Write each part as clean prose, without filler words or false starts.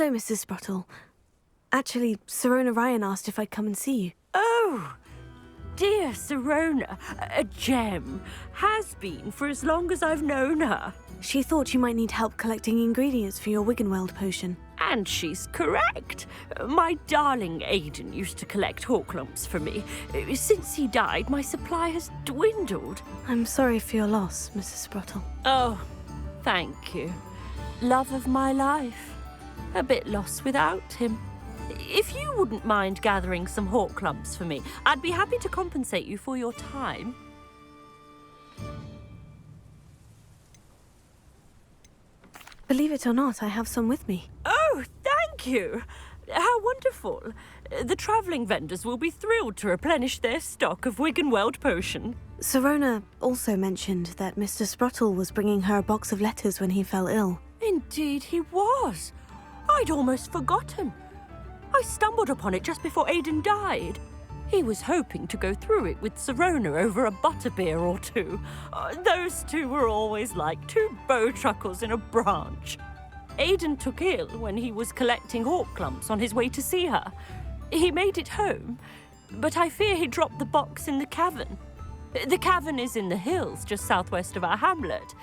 Hello, Mrs. Sprottle. Actually, Sirona Ryan asked if I'd come and see you. Oh, dear Sirona, a gem. Has been for as long as I've known her. She thought you might need help collecting ingredients for your Wiggenweld potion. And she's correct. My darling Aidan used to collect Horklumps for me. Since he died, my supply has dwindled. I'm sorry for your loss, Mrs. Sprottle. Oh, thank you. Love of my life. A bit lost without him. If you wouldn't mind gathering some Horklumps for me, I'd be happy to compensate you for your time. Believe it or not, I have some with me. Oh, thank you! How wonderful. The travelling vendors will be thrilled to replenish their stock of Wiggenweld potion. Sirona also mentioned that Mr. Sprottle was bringing her a box of letters when he fell ill. Indeed he was. I'd almost forgotten. I stumbled upon it just before Aidan died. He was hoping to go through it with Sirona over a butterbeer or two. Those two were always like two bowtruckles in a branch. Aidan took ill when he was collecting Horklumps on his way to see her. He made it home, but I fear he dropped the box in the cavern. The cavern is in the hills just southwest of our hamlet.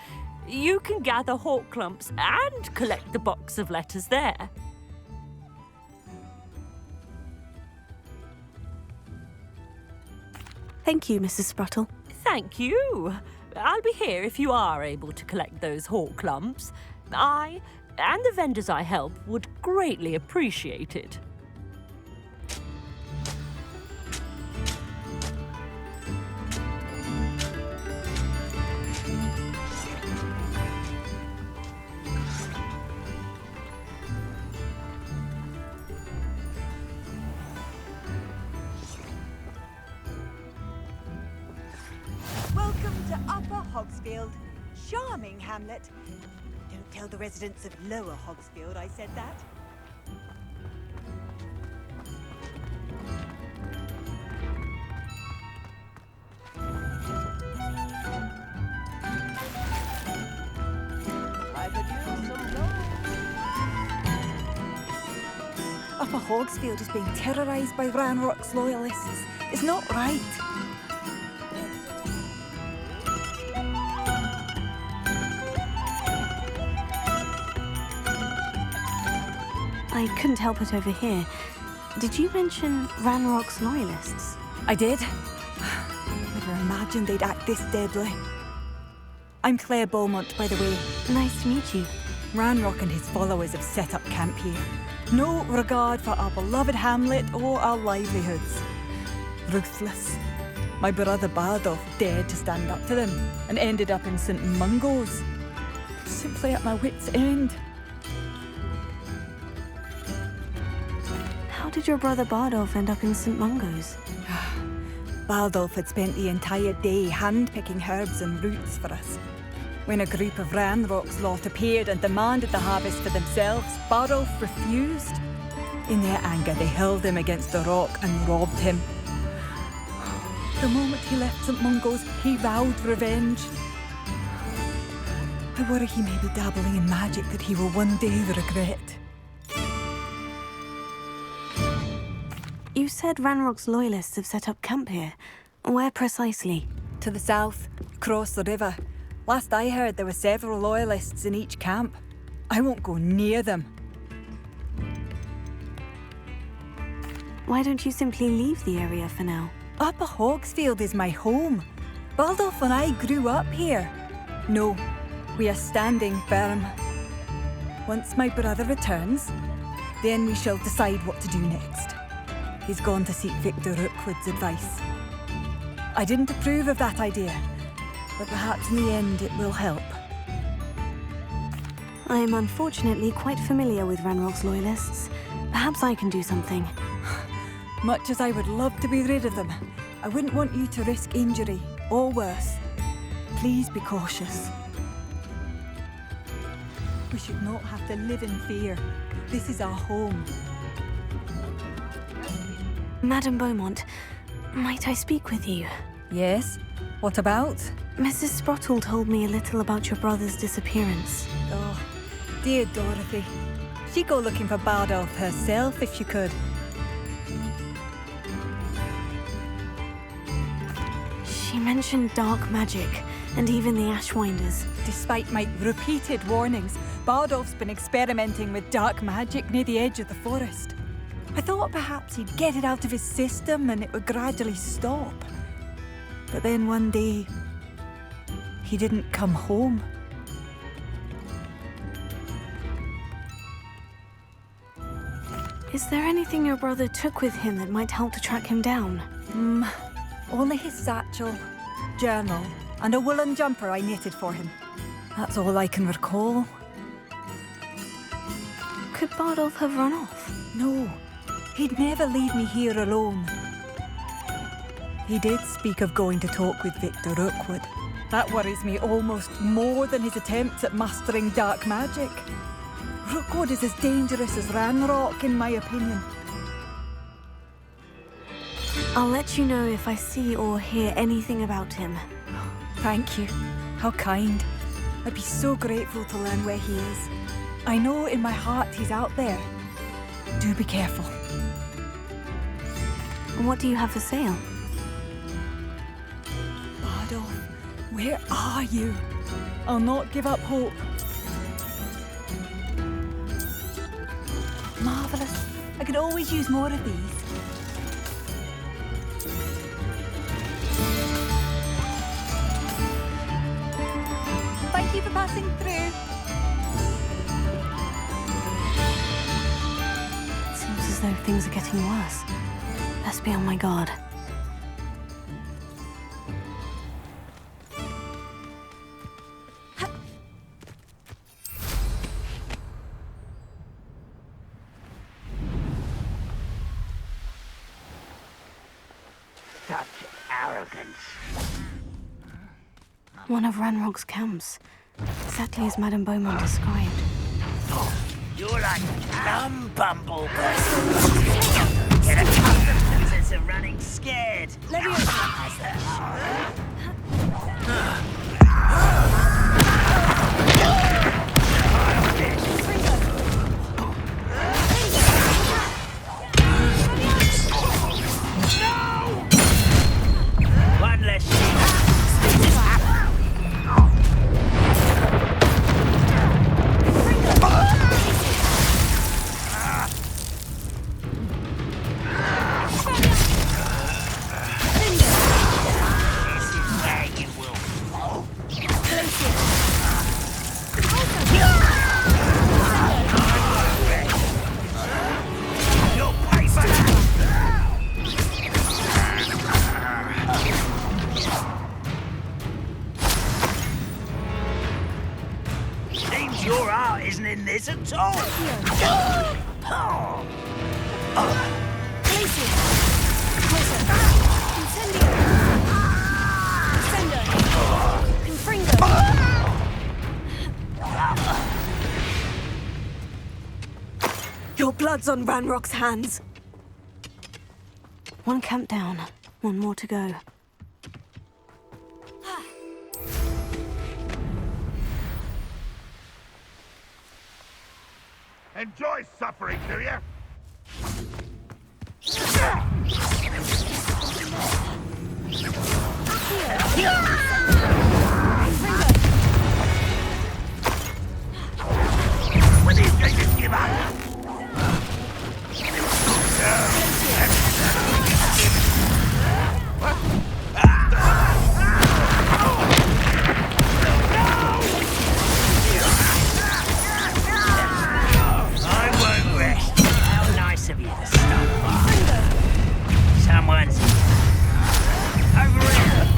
You can gather Horklumps and collect the box of letters there. Thank you, Mrs. Sprottle. Thank you. I'll be here if you are able to collect those Horklumps. I and the vendors I help would greatly appreciate it. Welcome to Upper Hogsfield. Charming hamlet. Don't tell the residents of Lower Hogsfield I said that. I could use some noise. Upper Hogsfield is being terrorised by Ranrock's loyalists. It's not right. I couldn't help it over here. Did you mention Ranrock's loyalists? I did. Never imagined they'd act this deadly. I'm Claire Beaumont, by the way. Nice to meet you. Ranrock and his followers have set up camp here. No regard for our beloved hamlet or our livelihoods. Ruthless. My brother Bardolph dared to stand up to them and ended up in St. Mungo's. Simply at my wit's end. How did your brother Bardolph end up in St. Mungo's? Bardolph had spent the entire day hand-picking herbs and roots for us. When a group of Ranrock's lot appeared and demanded the harvest for themselves, Bardolph refused. In their anger, they hurled him against a rock and robbed him. The moment he left St. Mungo's, he vowed revenge. I worry he may be dabbling in magic that he will one day regret. You said Ranrock's loyalists have set up camp here. Where precisely? To the south, across the river. Last I heard, there were several loyalists in each camp. I won't go near them. Why don't you simply leave the area for now? Upper Hogsfield is my home. Bardolph and I grew up here. No, we are standing firm. Once my brother returns, then we shall decide what to do next. He's gone to seek Victor Rookwood's advice. I didn't approve of that idea, but perhaps in the end it will help. I am unfortunately quite familiar with Ranrock's loyalists. Perhaps I can do something. Much as I would love to be rid of them, I wouldn't want you to risk injury, or worse. Please be cautious. We should not have to live in fear. This is our home. Madame Beaumont, might I speak with you? Yes? What about? Mrs. Sprottle told me a little about your brother's disappearance. Oh, dear Dorothy. She'd go looking for Bardolph herself if she could. She mentioned dark magic and even the Ashwinders. Despite my repeated warnings, Bardolph's been experimenting with dark magic near the edge of the forest. I thought perhaps he'd get it out of his system and it would gradually stop. But then one day, he didn't come home. Is there anything your brother took with him that might help to track him down? Only his satchel, journal, and a woolen jumper I knitted for him. That's all I can recall. Could Bardolph have run off? No, he'd never leave me here alone. He did speak of going to talk with Victor Rookwood. That worries me almost more than his attempts at mastering dark magic. Rookwood is as dangerous as Ranrock, in my opinion. I'll let you know if I see or hear anything about him. Thank you. How kind. I'd be so grateful to learn where he is. I know in my heart he's out there. Do be careful. What do you have for sale? Bardolph, where are you? I'll not give up hope. Marvellous. I could always use more of these. Thank you for passing through. It seems as though things are getting worse. Best be on my guard. Such arrogance. One of Ranrock's camps. Exactly as Madame Beaumont described. You're like dumb bumble person. Get accustomed to the sense of running scared. One less sheep. Seems your art isn't in this at all. Your blood's on Ranrock's hands. One camp down, one more to go. Enjoy suffering, do you? When these guys just give up? I won't rest. How nice of you to stop by. Someone's over here.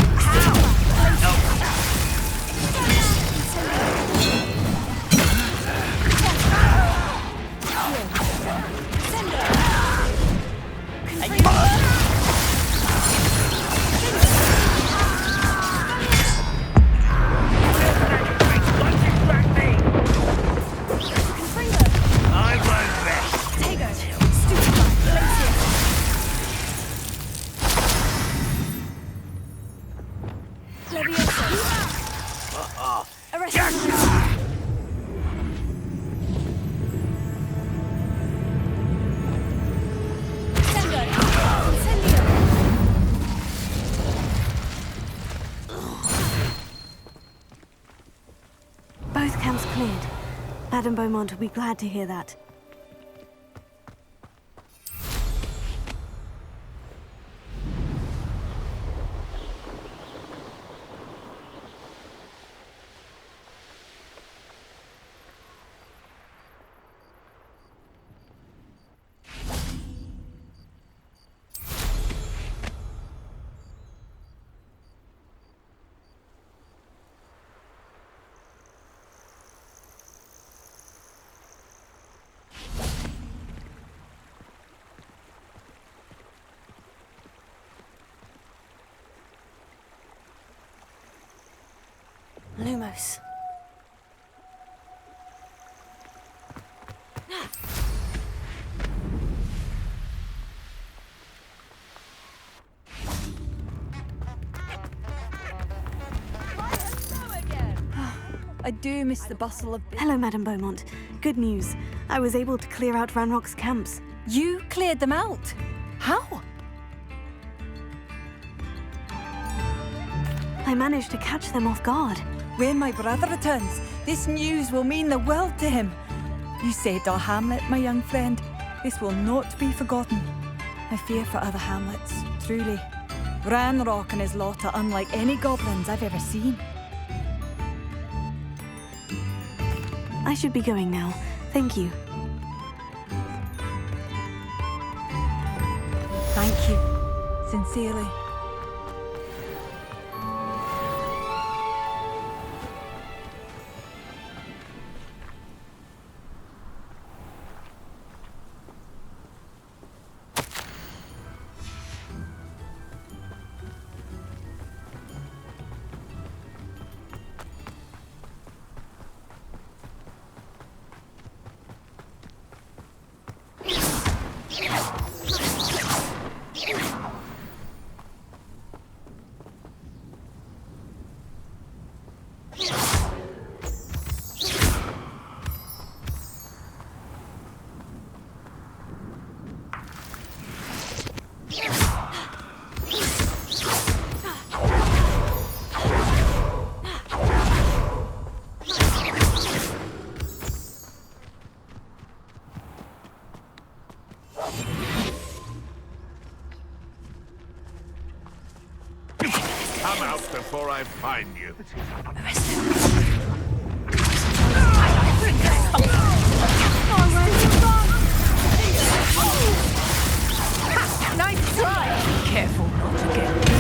Madame Beaumont will be glad to hear that. Lumos. I do miss the bustle of... Hello, Madame Beaumont. Good news. I was able to clear out Ranrock's camps. You cleared them out? How? I managed to catch them off guard. When my brother returns, this news will mean the world to him. You saved our hamlet, my young friend. This will not be forgotten. I fear for other hamlets, truly. Ranrock and his lot are unlike any goblins I've ever seen. I should be going now. Thank you. Thank you, sincerely. Come out before I find you. Nice try! Careful not to get...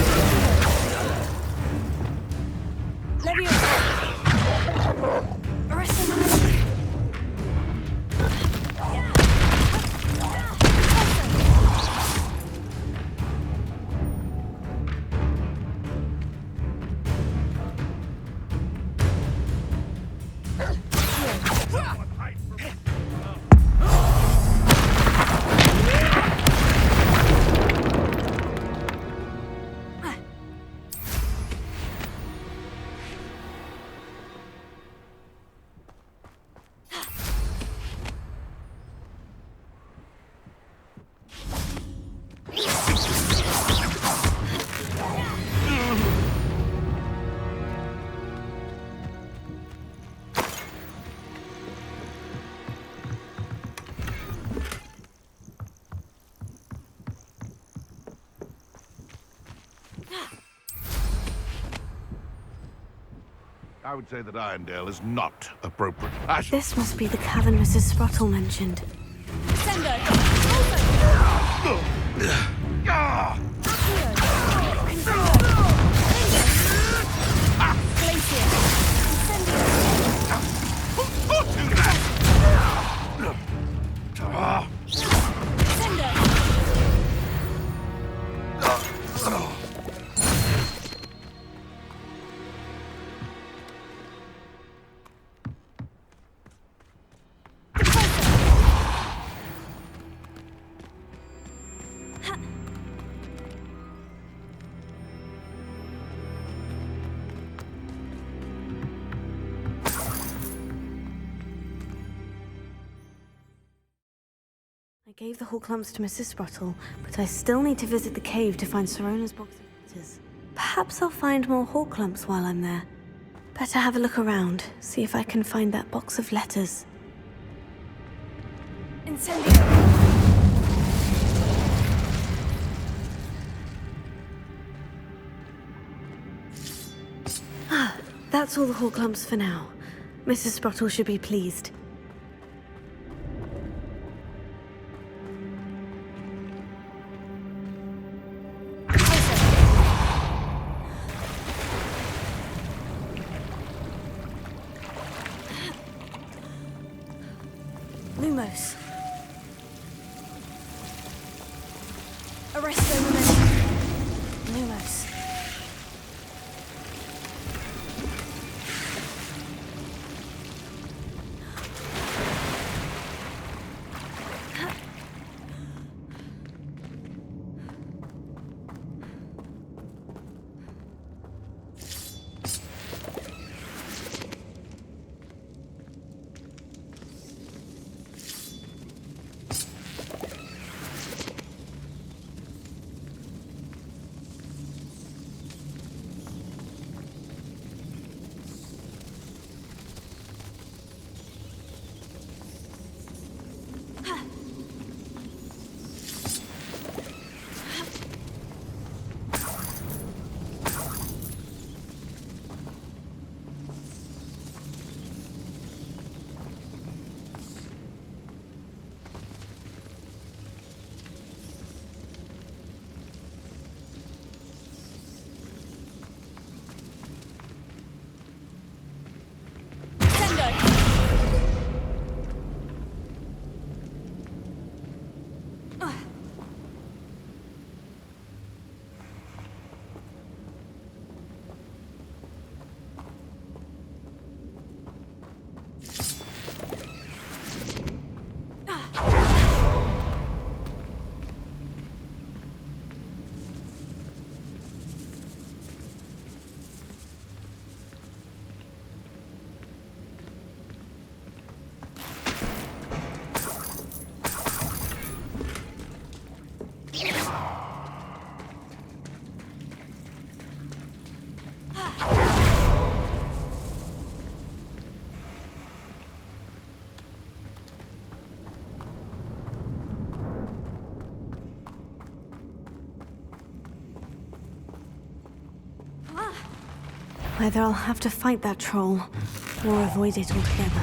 I would say that Irondale is not appropriate. This must be the cavern Mrs. Sprottle mentioned. I gave the Horklumps to Mrs. Sprottle, but I still need to visit the cave to find Sirona's box of letters. Perhaps I'll find more Horklumps while I'm there. Better have a look around, see if I can find that box of letters. That's all the Horklumps for now. Mrs. Sprottle should be pleased. Lumos. Arresto momentum. Lumos. Either I'll have to fight that troll, or avoid it altogether.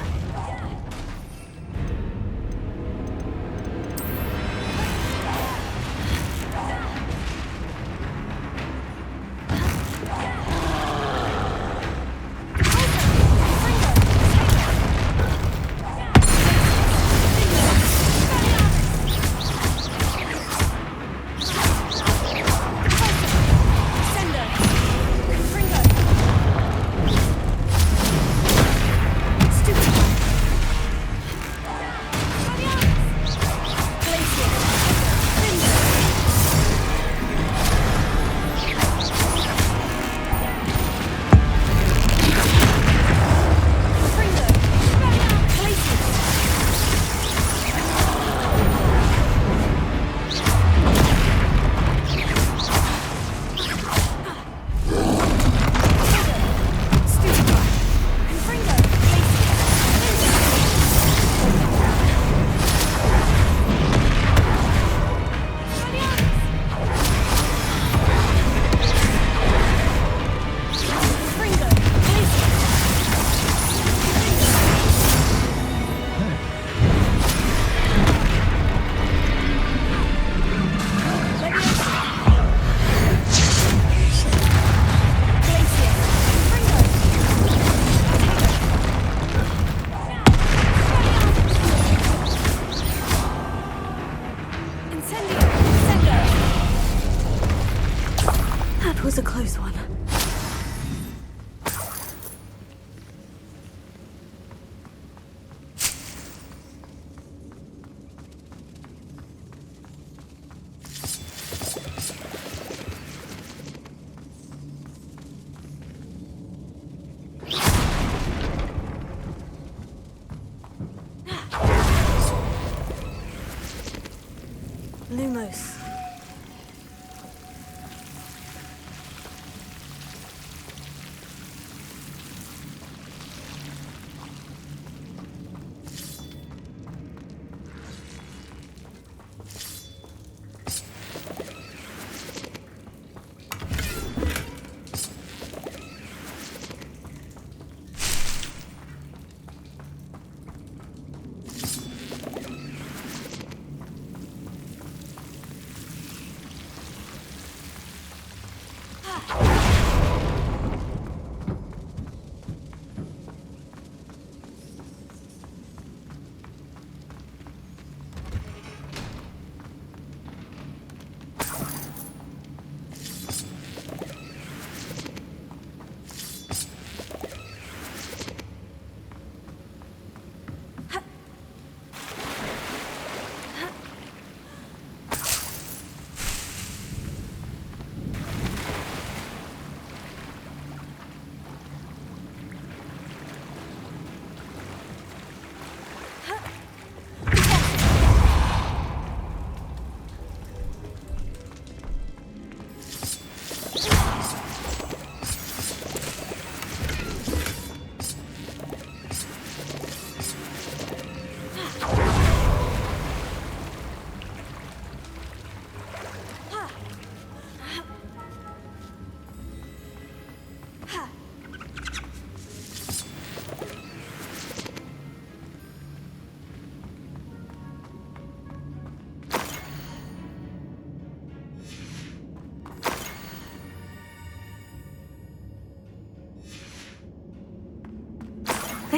That was a close one. Lumos.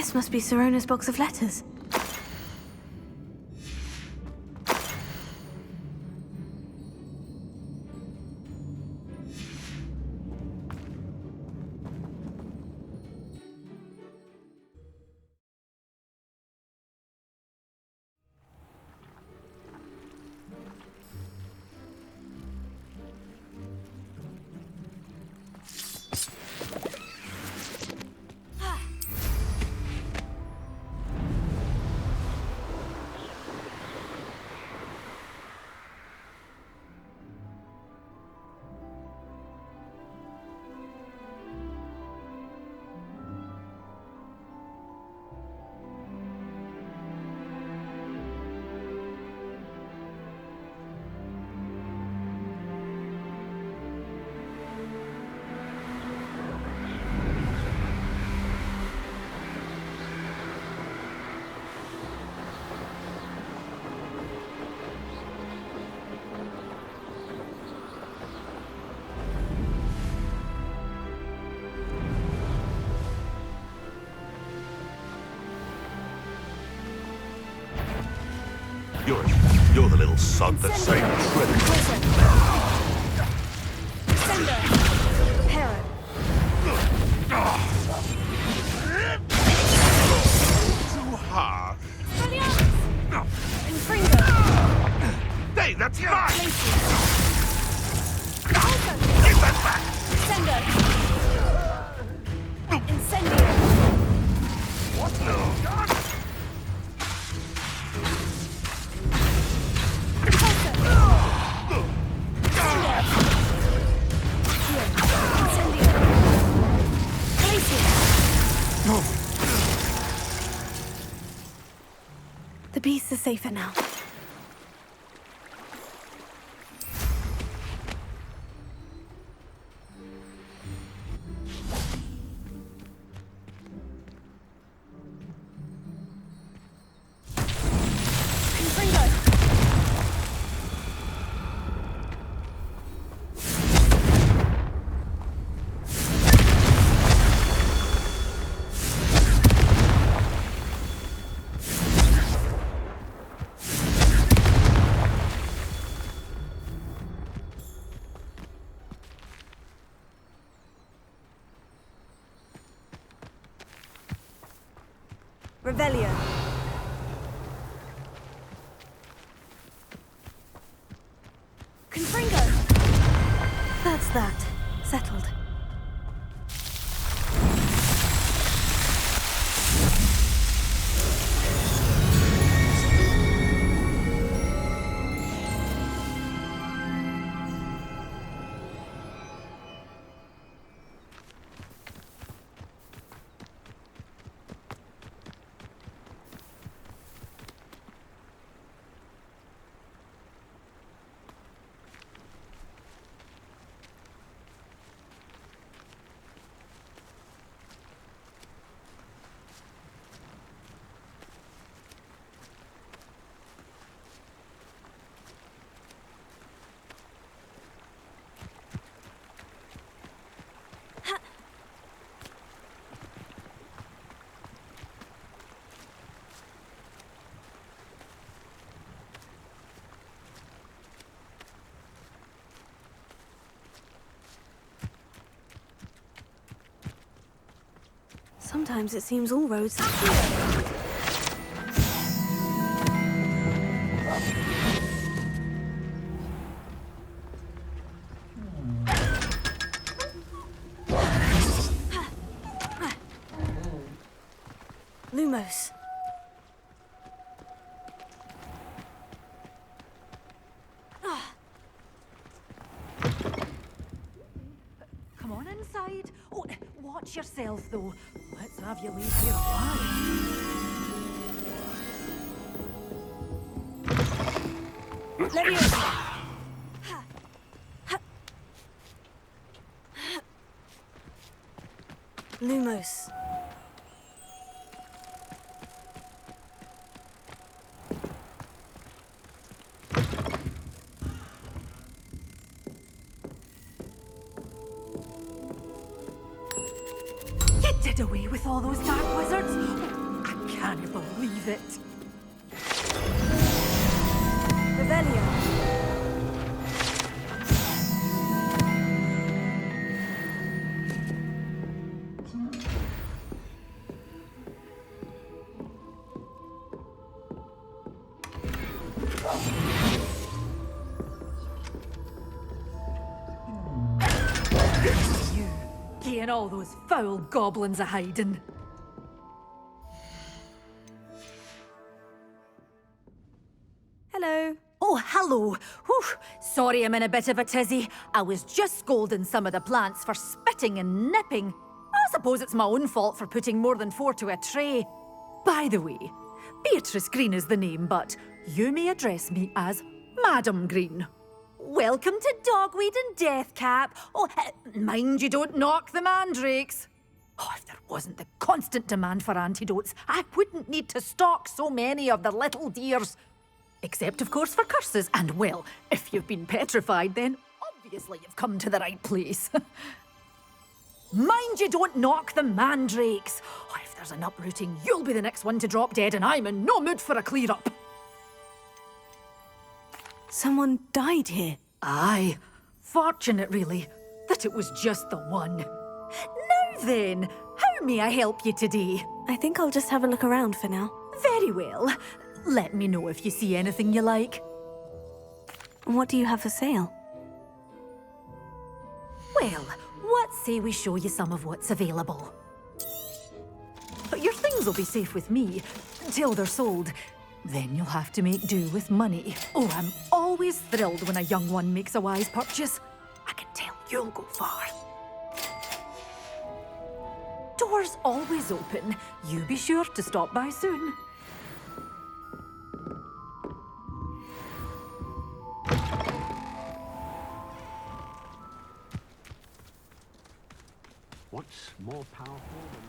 This must be Sirona's box of letters. You're the little sod that saved Trevor. Cinder! Heron! Too hard. Infringo! Hey, that's mine! Give that back! Cinder! Incendio! What? No. The beasts are safer now. Revelio. Confringo. That's that. Settled. Sometimes it seems all roads lead here. Lumos. Come on inside. Oh, watch yourself, though. Let's have you leave here alive. Lumos. You did Get away with all those dark wizards! I can't believe it. Revelio. You, getting all those foul goblins a hiding. Hello. Oh, hello. Whew. Sorry I'm in a bit of a tizzy. I was just scolding some of the plants for spitting and nipping. I suppose it's my own fault for putting more than 4 to a tray. By the way, Beatrice Green is the name, but you may address me as Madam Green. Welcome to Dogweed and Deathcap. Oh, mind you don't knock the mandrakes. Oh, if there wasn't the constant demand for antidotes, I wouldn't need to stock so many of the little dears. Except, of course, for curses. And, well, if you've been petrified, then obviously you've come to the right place. Mind you don't knock the mandrakes. Oh, if there's an uprooting, you'll be the next one to drop dead, and I'm in no mood for a clear-up. Someone died here. Aye. Fortunate, really, that it was just the one. Now then, how may I help you today? I think I'll just have a look around for now. Very well. Let me know if you see anything you like. What do you have for sale? Well, what say we show you some of what's available? But your things will be safe with me until they're sold. Then you'll have to make do with money. Oh, I'm always thrilled when a young one makes a wise purchase. I can tell you'll go far. Doors always open. You be sure to stop by soon. What's more powerful than...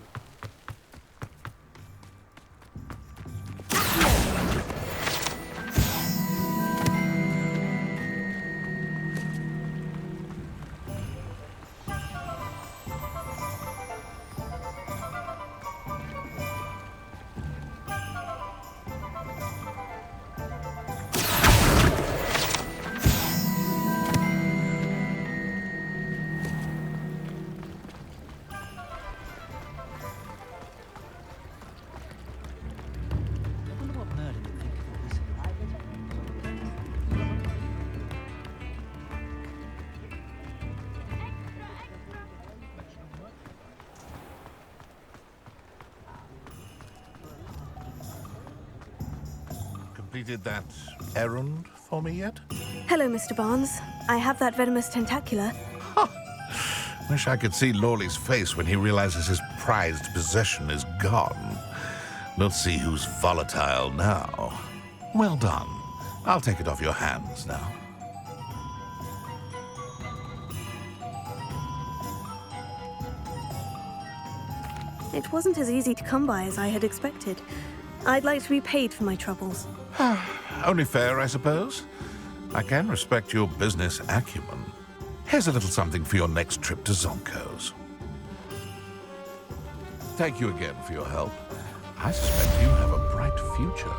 Completed that errand for me yet? Hello, Mr. Barnes. I have that venomous tentacula. Wish I could see Lawley's face when he realizes his prized possession is gone. Let's see who's volatile now. Well done. I'll take it off your hands now. It wasn't as easy to come by as I had expected. I'd like to be paid for my troubles. Only fair, I suppose. I can respect your business acumen. Here's a little something for your next trip to Zonko's. Thank you again for your help. I suspect you have a bright future.